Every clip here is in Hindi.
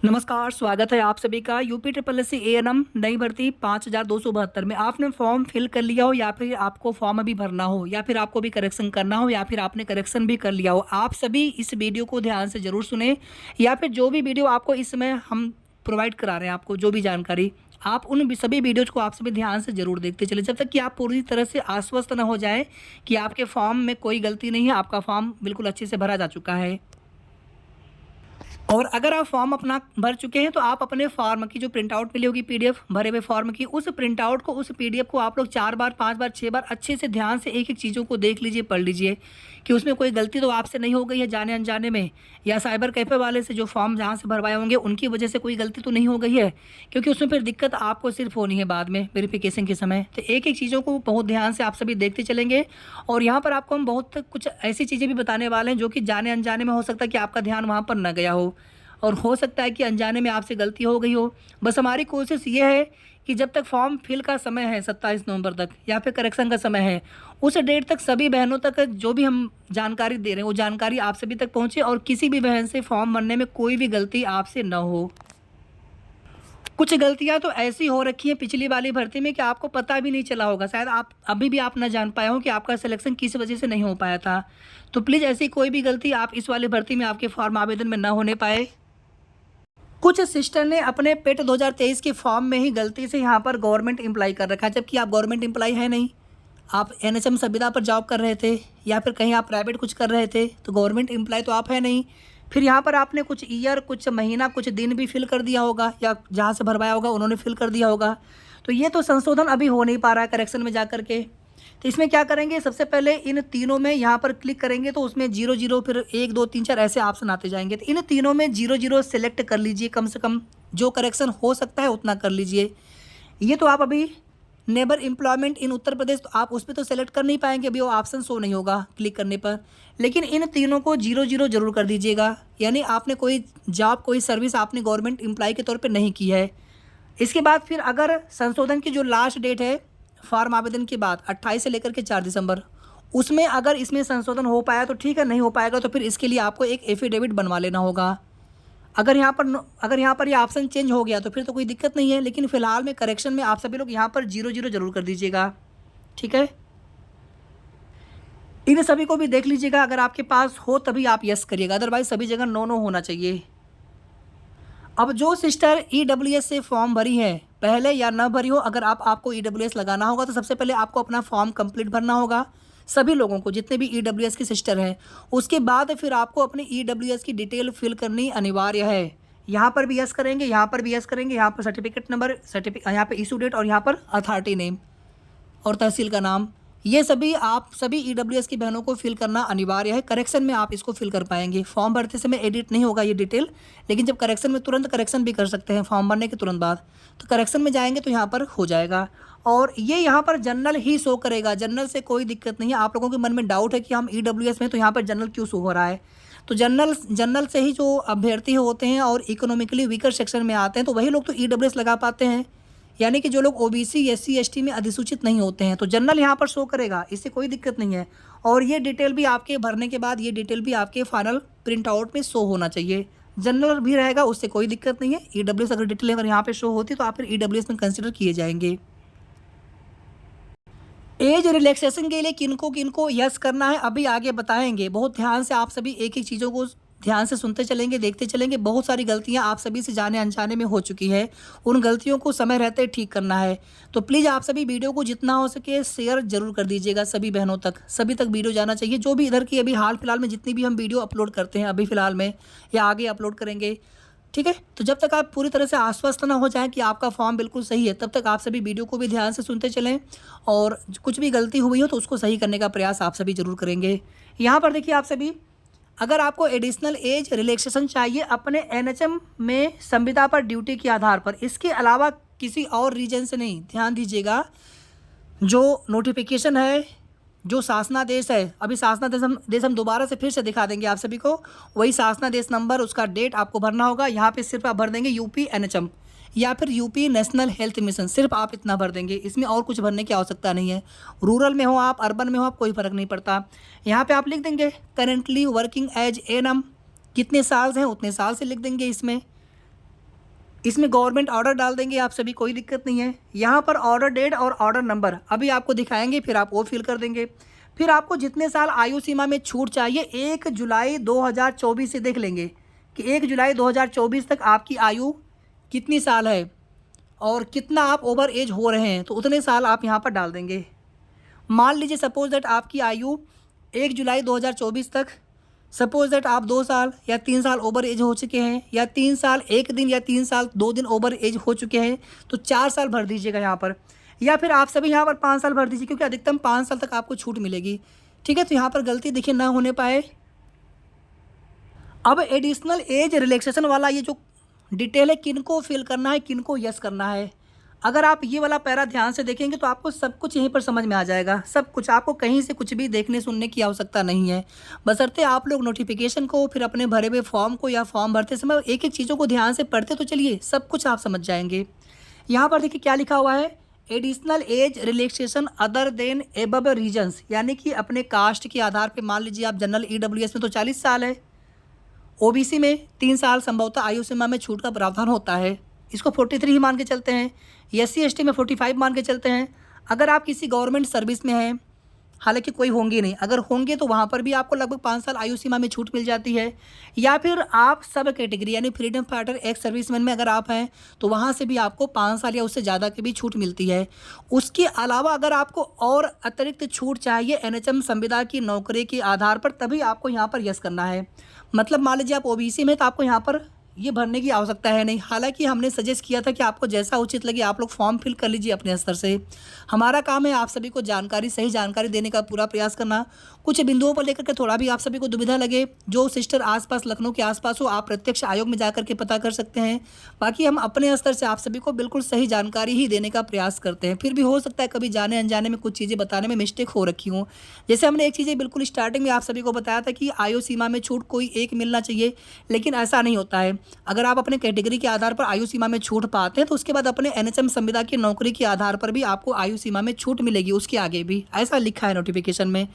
नमस्कार, स्वागत है आप सभी का UP triple S C ANM नई भर्ती 5272 में। आपने फॉर्म फिल कर लिया हो या फिर आपको फॉर्म अभी भरना हो या फिर आपको भी करेक्शन करना हो या फिर आपने करेक्शन भी कर लिया हो, आप सभी इस वीडियो को ध्यान से ज़रूर सुने। या फिर जो भी वीडियो आपको इस समय हम प्रोवाइड करा रहे हैं, आपको जो भी जानकारी, आप उन सभी वीडियोज़ को आप सभी ध्यान से ज़रूर देखते चले जब तक कि आप पूरी तरह से आश्वस्त न हो जाए कि आपके फॉर्म में कोई गलती नहीं है, आपका फॉर्म बिल्कुल अच्छे से भरा जा चुका है। और अगर आप फॉर्म अपना भर चुके हैं तो आप अपने फॉर्म की जो प्रिंट आउट मिली होगी, पीडीएफ भरे हुए फॉर्म की, उस प्रिंट आउट को, उस पीडीएफ को आप लोग 4 बार 5 बार 6 बार अच्छे से ध्यान से एक एक चीज़ों को देख लीजिए, पढ़ लीजिए कि उसमें कोई गलती तो आपसे नहीं हो गई है जाने अनजाने में, या साइबर कैफ़े वाले से जो फॉर्म जहाँ से भरवाए होंगे उनकी वजह से कोई गलती तो नहीं हो गई है, क्योंकि उसमें फिर दिक्कत आपको सिर्फ होनी है बाद में वेरिफिकेशन के समय। तो एक एक चीज़ों को बहुत ध्यान से आप सभी देखते चलेंगे। और यहाँ पर आपको हम बहुत कुछ ऐसी चीज़ें भी बताने वाले हैं जो कि जाने अनजाने में हो सकता है कि आपका ध्यान वहाँ पर न गया हो, और हो सकता है कि अनजाने में आपसे गलती हो गई हो। बस हमारी कोशिश ये है कि जब तक फॉर्म फिल का समय है 27 नवंबर तक या फिर करेक्शन का समय है, उस डेट तक सभी बहनों तक जो भी हम जानकारी दे रहे हैं वो जानकारी आप सभी तक पहुंचे और किसी भी बहन से फॉर्म भरने में कोई भी गलती आपसे न हो। कुछ गलतियां तो ऐसी हो रखी हैं पिछली वाली भर्ती में कि आपको पता भी नहीं चला होगा, शायद आप अभी भी आप न जान पाए हो कि आपका सिलेक्शन किस वजह से नहीं हो पाया था। तो प्लीज़ ऐसी कोई भी गलती आप इस वाली भर्ती में आपके फॉर्म आवेदन में न होने पाए। कुछ सिस्टर ने अपने पेट 2023 के फॉर्म में ही गलती से यहाँ पर गवर्नमेंट एम्प्लॉय कर रखा है, जबकि आप गवर्नमेंट एम्प्लॉय है नहीं। आप एनएचएम संविदा पर जॉब कर रहे थे या फिर कहीं आप प्राइवेट कुछ कर रहे थे, तो गवर्नमेंट एम्प्लॉय तो आप है नहीं। फिर यहाँ पर आपने कुछ ईयर, कुछ महीना, कुछ दिन भी फिल कर दिया होगा, या जहाँ से भरवाया होगा उन्होंने फिल कर दिया होगा। तो ये तो संशोधन अभी हो नहीं पा रहा है करेक्शन में जा करके। तो इसमें क्या करेंगे, सबसे पहले इन तीनों में यहाँ पर क्लिक करेंगे तो उसमें 0 0 फिर 1 2 3 4 ऐसे ऑप्शन आते जाएंगे। तो इन तीनों में 0 0 सेलेक्ट कर लीजिए, कम से कम जो करेक्शन हो सकता है उतना कर लीजिए। ये तो आप अभी neighbour employment in Uttar Pradesh, तो आप उस पर तो सेलेक्ट कर नहीं पाएंगे, अभी वो ऑप्शन शो नहीं होगा क्लिक करने पर। लेकिन इन तीनों को 0 0 जरूर कर दीजिएगा, यानी आपने कोई जॉब, कोई सर्विस आपने गवर्नमेंट एम्प्लॉय के तौर पर नहीं की है। इसके बाद फिर अगर संशोधन की जो लास्ट डेट है फॉर्म आवेदन के बाद 28 से लेकर के 4 दिसंबर, उसमें अगर इसमें संशोधन हो पाया तो ठीक है, नहीं हो पाएगा तो फिर इसके लिए आपको एक एफिडेविट बनवा लेना होगा। अगर यहाँ पर ये ऑप्शन चेंज हो गया तो फिर तो कोई दिक्कत नहीं है, लेकिन फिलहाल में करेक्शन में आप सभी लोग यहाँ पर 0 0 जरूर कर दीजिएगा, ठीक है। इन सभी को भी देख लीजिएगा, अगर आपके पास हो तभी आप यस करिएगा, अदरवाइज सभी जगह नो नो होना चाहिए। अब जो सिस्टर ईडब्ल्यूएस से फॉर्म भरी है, पहले या न भरी हो, अगर आपको ईडब्ल्यूएस लगाना होगा तो सबसे पहले आपको अपना फॉर्म कंप्लीट भरना होगा, सभी लोगों को, जितने भी ईडब्ल्यूएस की सिस्टर हैं। उसके बाद फिर आपको अपनी ईडब्ल्यूएस की डिटेल फिल करनी अनिवार्य है। यहाँ पर भी यस करेंगे, यहाँ पर भी यस करेंगे, यहाँ पर सर्टिफिकेट नंबर, यहाँ पर इशू डेट और यहाँ पर अथॉरिटी नेम और तहसील का नाम, ये सभी आप सभी ईडब्ल्यूएस की बहनों को फिल करना अनिवार्य है। करेक्शन में आप इसको फिल कर पाएंगे, फॉर्म भरते समय एडिट नहीं होगा ये डिटेल, लेकिन जब करेक्शन में तुरंत करेक्शन भी कर सकते हैं फॉर्म भरने के तुरंत बाद। तो करेक्शन में जाएंगे तो यहाँ पर हो जाएगा, और ये यहाँ पर जनरल ही शो करेगा, जनरल से कोई दिक्कत नहीं है। आप लोगों के मन में डाउट है कि हम ईडब्ल्यूएस में तो यहाँ पर जनरल क्यों शो हो रहा है, तो जनरल से ही जो अभ्यर्थी होते हैं और इकोनॉमिकली वीकर सेक्शन में आते हैं तो वही लोग तो ईडब्ल्यूएस लगा पाते हैं, यानी कि जो लोग ओबीसी, एससी, एसटी में अधिसूचित नहीं होते हैं, तो जनरल यहाँ पर शो करेगा, इससे कोई दिक्कत नहीं है। और ये डिटेल भी आपके भरने के बाद, ये डिटेल भी आपके फाइनल प्रिंट आउट में शो होना चाहिए। जनरल भी रहेगा, उससे कोई दिक्कत नहीं है। ईडब्ल्यूएस अगर डिटेल अगर यहाँ पे शो होती तो आप फिर ईडब्ल्यूएस में कंसिडर किए जाएंगे। एज रिलैक्सेशन के लिए किनको किनको यस करना है अभी आगे बताएंगे, बहुत ध्यान से आप सभी एक एक चीज़ों को ध्यान से सुनते चलेंगे, देखते चलेंगे। बहुत सारी गलतियां आप सभी से जाने अनजाने में हो चुकी है, उन गलतियों को समय रहते ठीक करना है। तो प्लीज़ आप सभी वीडियो को जितना हो सके शेयर जरूर कर दीजिएगा सभी बहनों तक, सभी तक वीडियो जाना चाहिए। जो भी इधर की अभी हाल फिलहाल में जितनी भी हम वीडियो अपलोड करते हैं अभी फ़िलहाल में या आगे अपलोड करेंगे, ठीक है। तो जब तक आप पूरी तरह से आश्वस्त ना हो जाएं कि आपका फॉर्म बिल्कुल सही है, तब तक आप सभी वीडियो को भी ध्यान से सुनते चलें, और कुछ भी गलती हुई हो तो उसको सही करने का प्रयास आप सभी जरूर करेंगे। यहाँ पर देखिए आप सभी, अगर आपको एडिशनल एज रिलैक्सेशन चाहिए अपने एनएचएम में संविदा पर ड्यूटी के आधार पर, इसके अलावा किसी और रीजन से नहीं, ध्यान दीजिएगा। जो नोटिफिकेशन है, जो शासनादेश है, अभी शासनादेश हम दोबारा से फिर से दिखा देंगे आप सभी को, वही शासनादेश नंबर, उसका डेट आपको भरना होगा। यहाँ पे सिर्फ आप भर देंगे यूपी एनएचएम या फिर यूपी नेशनल हेल्थ मिशन, सिर्फ आप इतना भर देंगे, इसमें और कुछ भरने की आवश्यकता नहीं है। रूरल में हो आप, अर्बन में हो आप, कोई फ़र्क नहीं पड़ता। यहाँ पे आप लिख देंगे करेंटली वर्किंग एज एएनएम, कितने साल से हैं उतने साल से लिख देंगे इसमें, इसमें गवर्नमेंट ऑर्डर डाल देंगे आप सभी, कोई दिक्कत नहीं है। यहाँ पर ऑर्डर डेट और ऑर्डर नंबर अभी आपको दिखाएंगे, फिर आप वो फिल कर देंगे। फिर आपको जितने साल आयु सीमा में छूट चाहिए 1 जुलाई 2024 से देख लेंगे कि 1 जुलाई 2024 तक आपकी आयु कितनी साल है और कितना आप ओवर एज हो रहे हैं, तो उतने साल आप यहाँ पर डाल देंगे। मान लीजिए सपोज दैट आपकी आयु 1 जुलाई 2024 तक, सपोज दैट आप 2 साल या 3 साल ओवर एज हो चुके हैं, या 3 साल 1 दिन या 3 साल 2 दिन ओवर एज हो चुके हैं, तो 4 साल भर दीजिएगा यहाँ पर। या फिर आप सभी यहाँ पर 5 साल भर दीजिए, क्योंकि अधिकतम 5 साल तक आपको छूट मिलेगी। ठीक है, तो यहाँ पर गलती देखिए ना होने पाए। अब एडिशनल एज रिलैक्सेशन वाला ये जो डिटेल है, किनको फिल करना है, किनको यस करना है। अगर आप ये वाला पैरा ध्यान से देखेंगे तो आपको सब कुछ यहीं पर समझ में आ जाएगा। सब कुछ, आपको कहीं से कुछ भी देखने सुनने की आवश्यकता नहीं है। बशर्ते आप लोग नोटिफिकेशन को, फिर अपने भरे हुए फॉर्म को या फॉर्म भरते समय एक एक चीज़ों को ध्यान से पढ़ते तो चलिए सब कुछ आप समझ जाएंगे। यहाँ पर देखिए क्या लिखा हुआ है, additional age relaxation other than above reasons, यानी कि अपने कास्ट के आधार पर। मान लीजिए आप जनरल EWS में तो 40 साल है, OBC में 3 साल संभवतः आयु सीमा में छूट का प्रावधान होता है, इसको 43 ही मान के चलते हैं। SC ST में 45 मान के चलते हैं। अगर आप किसी गवर्नमेंट सर्विस में हैं, हालांकि कोई होंगे नहीं, अगर होंगे तो वहाँ पर भी आपको लगभग 5 साल आयु सीमा में छूट मिल जाती है। या फिर आप सब कैटेगरी यानी फ्रीडम फाइटर, एक्स सर्विसमैन में अगर आप हैं तो वहाँ से भी आपको 5 साल या उससे ज़्यादा की भी छूट मिलती है। उसके अलावा अगर आपको और अतिरिक्त छूट चाहिए NHM संविदा की नौकरी के आधार पर, तभी आपको यहाँ पर यस करना है। मतलब मान लीजिए आप OBC में, तो आपको यहाँ पर ये भरने की आवश्यकता है नहीं। हालांकि हमने सजेस्ट किया था कि आपको जैसा उचित लगे आप लोग फॉर्म फिल कर लीजिए अपने स्तर से। हमारा काम है आप सभी को जानकारी, सही जानकारी देने का पूरा प्रयास करना। कुछ बिंदुओं पर लेकर के थोड़ा भी आप सभी को दुविधा लगे, जो सिस्टर आसपास लखनऊ के आसपास हो, आप प्रत्यक्ष आयोग में जाकर के पता कर सकते हैं। बाकी हम अपने स्तर से आप सभी को बिल्कुल सही जानकारी ही देने का प्रयास करते हैं। फिर भी हो सकता है कभी जाने अनजाने में कुछ चीज़ें बताने में मिस्टेक हो रखी हों। जैसे हमने एक चीज़ें बिल्कुल स्टार्टिंग में आप सभी को बताया था कि आयु सीमा में छूट कोई एक मिलना चाहिए, लेकिन ऐसा नहीं होता है। अगर आप अपने कैटेगरी के आधार पर आयु सीमा में छूट पाते हैं तो उसके बाद अपने NHM संविदा की नौकरी के आधार पर भी आपको आयु सीमा में छूट मिलेगी, उसके आगे भी ऐसा लिखा है नोटिफिकेशन में।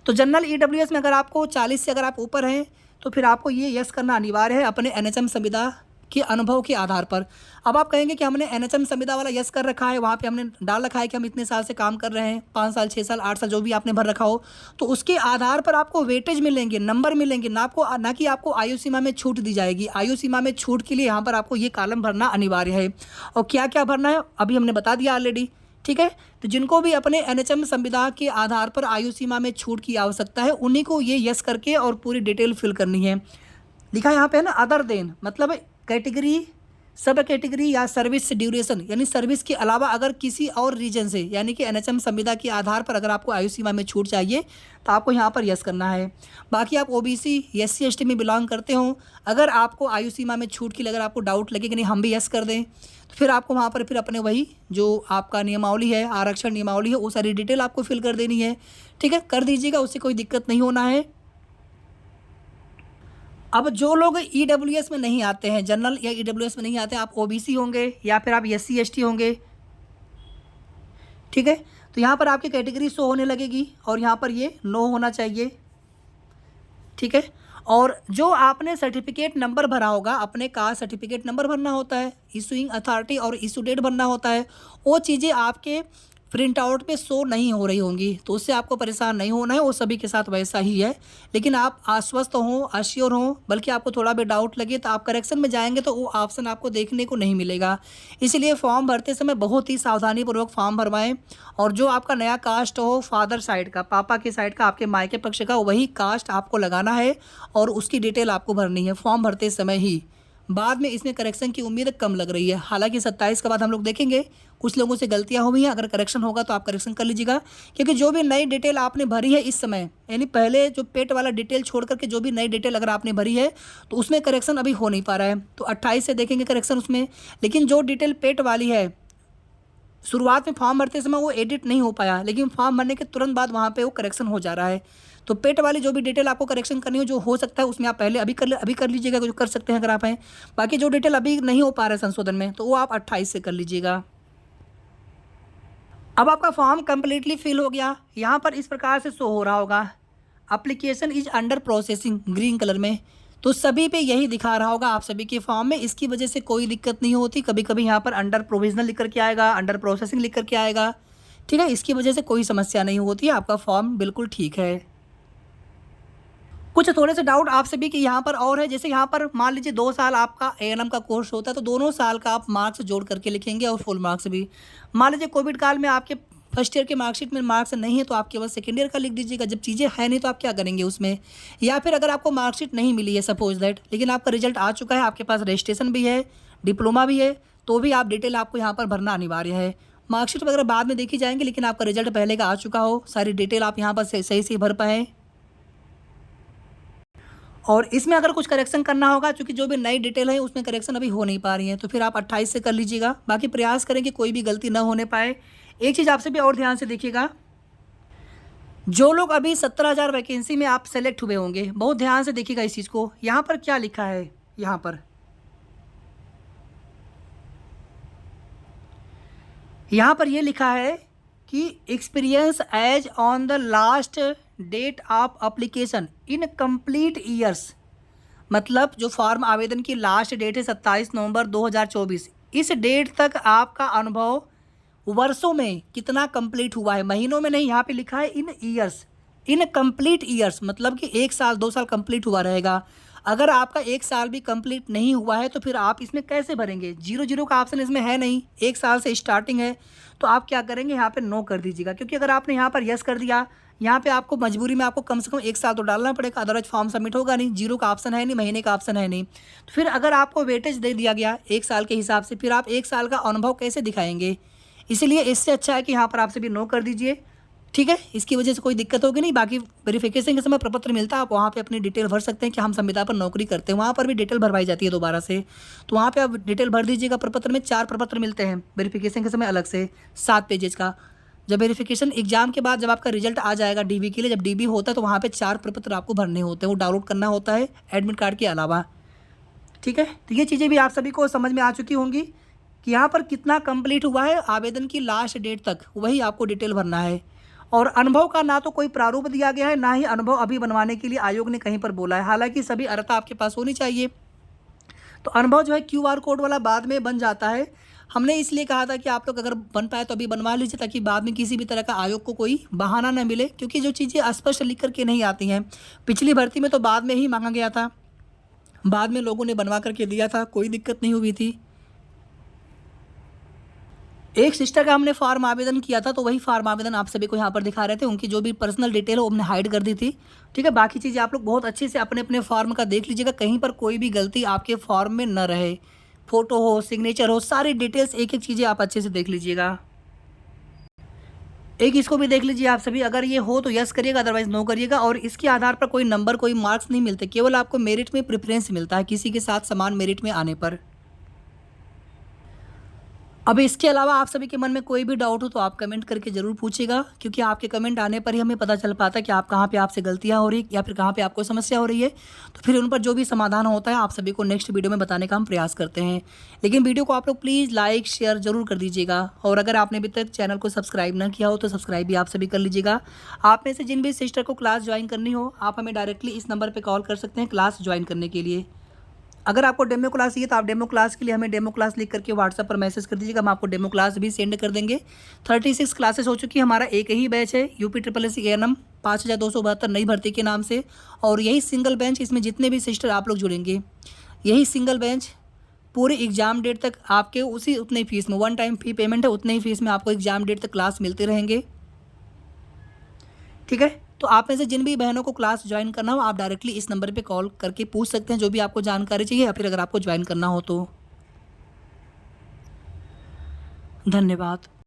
तो जनरल EWS में अगर आपको 40 से अगर आप ऊपर हैं तो फिर आपको ये यस करना अनिवार्य है अपने NHM संविदा के अनुभव के आधार पर। अब आप कहेंगे कि हमने NHM संविदा वाला यस कर रखा है, वहाँ पे हमने डाल रखा है कि हम इतने साल से काम कर रहे हैं, 5 साल 6 साल 8 साल जो भी आपने भर रखा हो, तो उसके आधार पर आपको वेटेज मिलेंगे, नंबर मिलेंगे, ना कि आपको आयु सीमा में छूट दी जाएगी। आयु सीमा में छूट के लिए यहाँ पर आपको ये कॉलम भरना अनिवार्य है। और क्या क्या भरना है अभी हमने बता दिया ऑलरेडी। ठीक है, तो जिनको भी अपने NHM संविदा के आधार पर आयु सीमा में छूट की आवश्यकता है, उन्हीं को ये यस करके और पूरी डिटेल फिल करनी है। लिखा यहाँ पे है ना, अदर देन, मतलब कैटेगरी, सब कैटेगरी या सर्विस ड्यूरेशन, यानी सर्विस के अलावा अगर किसी और रीजन से, यानी कि NHM संविदा के आधार पर अगर आपको आयु सीमा में छूट चाहिए तो आपको यहाँ पर यस करना है। बाकी आप OBC SC ST में बिलोंग करते हो, अगर आपको आयु सीमा में छूट के लिए अगर आपको डाउट लगे कि नहीं हम भी यस कर दें, तो फिर आपको वहाँ पर फिर अपने वही जो आपका नियमावली है, आरक्षण नियमावली है, वो सारी डिटेल आपको फिल कर देनी है। ठीक है, कर दीजिएगा, उससे कोई दिक्कत नहीं होना है। अब जो लोग EWS में नहीं आते हैं, जनरल या EWS में नहीं आते, आप OBC होंगे या फिर आप SC ST होंगे। ठीक है, तो यहाँ पर आपकी कैटेगरी शो होने लगेगी और यहाँ पर ये नो होना चाहिए। ठीक है, और जो आपने सर्टिफिकेट नंबर भरा होगा, अपने कास्ट सर्टिफिकेट नंबर भरना होता है, इशूइंग अथॉरिटी और इशू डेट भरना होता है, वो चीज़ें आपके प्रिंट आउट पे शो नहीं हो रही होंगी, तो उससे आपको परेशान नहीं होना है, वो सभी के साथ वैसा ही है। लेकिन आप आश्वस्त हों, अश्योर हों, बल्कि आपको थोड़ा भी डाउट लगे तो आप करेक्शन में जाएंगे तो वो ऑप्शन आपको देखने को नहीं मिलेगा। इसलिए फॉर्म भरते समय बहुत ही सावधानीपूर्वक फॉर्म भरवाएं। और जो आपका नया कास्ट हो, फादर साइड का, पापा के साइड का, आपके मायके पक्ष का, वही कास्ट आपको लगाना है और उसकी डिटेल आपको भरनी है फॉर्म भरते समय ही। बाद में इसमें करेक्शन की उम्मीद कम लग रही है। हालांकि 27 के बाद हम लोग देखेंगे कुछ लोगों से गलतियां हुई हैं, अगर करेक्शन होगा तो आप करेक्शन कर लीजिएगा। क्योंकि जो भी नई डिटेल आपने भरी है इस समय, यानी पहले जो पेट वाला डिटेल छोड़ करके जो भी नई डिटेल अगर आपने भरी है तो उसमें करेक्शन अभी हो नहीं पा रहा है, तो 28 से देखेंगे करेक्शन उसमें। लेकिन जो डिटेल पेट वाली है, शुरुआत में फॉर्म भरते समय वो एडिट नहीं हो पाया, लेकिन फॉर्म भरने के तुरंत बाद वहाँ पे वो करेक्शन हो जा रहा है। तो पेट वाली जो भी डिटेल आपको करेक्शन करनी हो, जो हो सकता है उसमें आप पहले अभी कर लीजिएगा, जो कर सकते हैं अगर आप हैं। बाकी जो डिटेल अभी नहीं हो पा रहा है संशोधन में, तो वो आप 28 से कर लीजिएगा। अब आपका फॉर्म कम्प्लीटली फिल हो गया। यहाँ पर इस प्रकार से शो हो रहा होगा, application is under processing, green colour में। तो सभी पे यही दिखा रहा होगा आप सभी के फॉर्म में। इसकी वजह से कोई दिक्कत नहीं होती। कभी कभी यहाँ पर अंडर प्रोविजनल लिख करके आएगा, अंडर प्रोसेसिंग लिख करके आएगा, ठीक है। इसकी वजह से कोई समस्या नहीं होती है, आपका फॉर्म बिल्कुल ठीक है। कुछ थोड़े से डाउट आप सभी के यहाँ पर और है, जैसे यहाँ पर मान लीजिए 2 साल आपका एएनएम का कोर्स होता है, तो दोनों साल का आप मार्क्स जोड़ करके लिखेंगे और फुल मार्क्स भी। मान लीजिए कोविड काल में आपके फर्स्ट ईयर के मार्कशीट में मार्क्स नहीं है, तो आप केवल सेकेंड ईयर का लिख दीजिएगा। जब चीज़ें है नहीं तो आप क्या करेंगे उसमें। या फिर अगर आपको मार्कशीट नहीं मिली है सपोज दैट, लेकिन आपका रिजल्ट आ चुका है, आपके पास रजिस्ट्रेशन भी है, डिप्लोमा भी है, तो भी आप डिटेल आपको यहाँ पर भरना अनिवार्य है। मार्कशीट वगैरह बाद में देखी जाएंगे, लेकिन आपका रिजल्ट पहले का आ चुका हो, सारी डिटेल आप यहाँ पर सही से भर पाएँ। और इसमें अगर कुछ करेक्शन करना होगा, क्योंकि जो भी नई डिटेल है उसमें करेक्शन अभी हो नहीं पा रही है, तो फिर आप 28 से कर लीजिएगा। बाकी प्रयास करें कि कोई भी गलती ना होने पाए। एक चीज़ आपसे भी और ध्यान से देखिएगा, जो लोग अभी 17,000 वैकेंसी में आप सेलेक्ट हुए होंगे, बहुत ध्यान से देखिएगा इस चीज़ को। यहाँ पर क्या लिखा है, यहाँ पर ये लिखा है कि experience age on the last date of application in complete years. मतलब जो फॉर्म आवेदन की लास्ट डेट है 27 नवंबर 2024, इस डेट तक आपका अनुभव वर्षों में कितना कंप्लीट हुआ है, महीनों में नहीं। यहाँ पे लिखा है इन ईयर्स, इन कंप्लीट ईयर्स, मतलब कि 1 साल 2 साल कंप्लीट हुआ रहेगा। अगर आपका 1 साल भी कंप्लीट नहीं हुआ है तो फिर आप इसमें कैसे भरेंगे। 0 का ऑप्शन इसमें है नहीं, 1 साल से स्टार्टिंग है, तो आप क्या करेंगे, यहाँ पे नो कर दीजिएगा। क्योंकि अगर आपने यहाँ पर यस कर दिया, यहाँ पे आपको मजबूरी में आपको कम से कम 1 साल तो डालना पड़ेगा, अदरवाइज फॉर्म सबमिट होगा नहीं। 0 का ऑप्शन है नहीं, महीने का ऑप्शन है नहीं, तो फिर अगर आपको वेटेज दे दिया गया 1 साल के हिसाब से, फिर आप 1 साल का अनुभव कैसे दिखाएंगे। इसलिए इससे अच्छा है कि यहाँ पर आपसे भी नो कर दीजिए, ठीक है। इसकी वजह से कोई दिक्कत होगी नहीं। बाकी वेरिफिकेशन के समय प्रपत्र मिलता है, आप वहाँ पे अपनी डिटेल भर सकते हैं कि हम संविदा पर नौकरी करते हैं, वहाँ पर भी डिटेल भरवाई जाती है दोबारा से, तो वहाँ पे आप डिटेल भर दीजिएगा। प्रपत्र में 4 प्रपत्र मिलते हैं वेरिफिकेशन के समय अलग से, 7 पेजेज का। जब वेरिफिकेशन एग्जाम के बाद जब आपका रिजल्ट आ जाएगा डीबी के लिए, जब डीबी होता है तो वहाँ पर 4 प्रपत्र आपको भरने होते हैं, वो डाउनलोड करना होता है एडमिट कार्ड के अलावा, ठीक है। तो ये चीज़ें भी आप सभी को समझ में आ चुकी होंगी कि यहाँ पर कितना कंप्लीट हुआ है आवेदन की लास्ट डेट तक, वही आपको डिटेल भरना है। और अनुभव का ना तो कोई प्रारूप दिया गया है, ना ही अनुभव अभी बनवाने के लिए आयोग ने कहीं पर बोला है। हालांकि सभी अर्हता आपके पास होनी चाहिए। तो अनुभव जो है QR कोड वाला बाद में बन जाता है। हमने इसलिए कहा था कि आप लोग अगर बन पाए तो अभी बनवा लीजिए, ताकि बाद में किसी भी तरह का आयोग को कोई बहाना न मिले, क्योंकि जो चीज़ें स्पष्ट लिख करके नहीं आती हैं। पिछली भर्ती में तो बाद में ही मांगा गया था, बाद में लोगों ने बनवा करके दिया था, कोई दिक्कत नहीं हुई थी। एक सिस्टर का हमने फॉर्म आवेदन किया था, तो वही फॉर्म आवेदन आप सभी को यहाँ पर दिखा रहे थे। उनकी जो भी पर्सनल डिटेल है वो हमने हाइड कर दी थी, ठीक है। बाकी चीज़ें आप लोग बहुत अच्छे से अपने अपने फॉर्म का देख लीजिएगा, कहीं पर कोई भी गलती आपके फॉर्म में न रहे। फोटो हो, सिग्नेचर हो, सारी डिटेल्स एक एक चीज़ें आप अच्छे से देख लीजिएगा। एक इसको भी देख लीजिए आप सभी, अगर ये हो तो यस करिएगा, अदरवाइज नो करिएगा। और इसके आधार पर कोई नंबर, कोई मार्क्स नहीं मिलते, केवल आपको मेरिट में प्रेफरेंस मिलता है किसी के साथ समान मेरिट में आने पर। अब इसके अलावा आप सभी के मन में कोई भी डाउट हो तो आप कमेंट करके ज़रूर पूछिएगा, क्योंकि आपके कमेंट आने पर ही हमें पता चल पाता है कि आप कहाँ पे आपसे गलतियाँ हो रही या फिर कहाँ पे आपको समस्या हो रही है। तो फिर उन पर जो भी समाधान होता है आप सभी को नेक्स्ट वीडियो में बताने का हम प्रयास करते हैं। लेकिन वीडियो को आप लोग प्लीज़ लाइक शेयर ज़रूर कर दीजिएगा। और अगर आपने अभी तक चैनल को सब्सक्राइब ना किया हो तो सब्सक्राइब भी आप सभी कर लीजिएगा। आप में से जिन भी सिस्टर को क्लास ज्वाइन करनी हो, आप हमें डायरेक्टली इस नंबर पर कॉल कर सकते हैं क्लास ज्वाइन करने के लिए। अगर आपको डेमो क्लास चाहिए तो आप डेमो क्लास के लिए हमें डेमो क्लास लिख करके व्हाट्सएप पर मैसेज कर दीजिएगा, हम आपको डेमो क्लास भी सेंड कर देंगे। 36 क्लासेस हो चुकी है, हमारा एक ही बैच है UPSSC ANM 5272 नई भर्ती के नाम से। और यही सिंगल बेंच, इसमें जितने भी सिस्टर आप लोग जुड़ेंगे, यही सिंगल बेंच पूरे एग्जाम डेट तक आपके उतने फीस में, 1 टाइम फी पेमेंट है, उतने ही फीस में आपको एग्जाम डेट तक क्लास मिलते रहेंगे, ठीक है। तो आप में से जिन भी बहनों को क्लास ज्वाइन करना हो, आप डायरेक्टली इस नंबर पे कॉल करके पूछ सकते हैं जो भी आपको जानकारी चाहिए, या फिर अगर आपको ज्वाइन करना हो तो। धन्यवाद।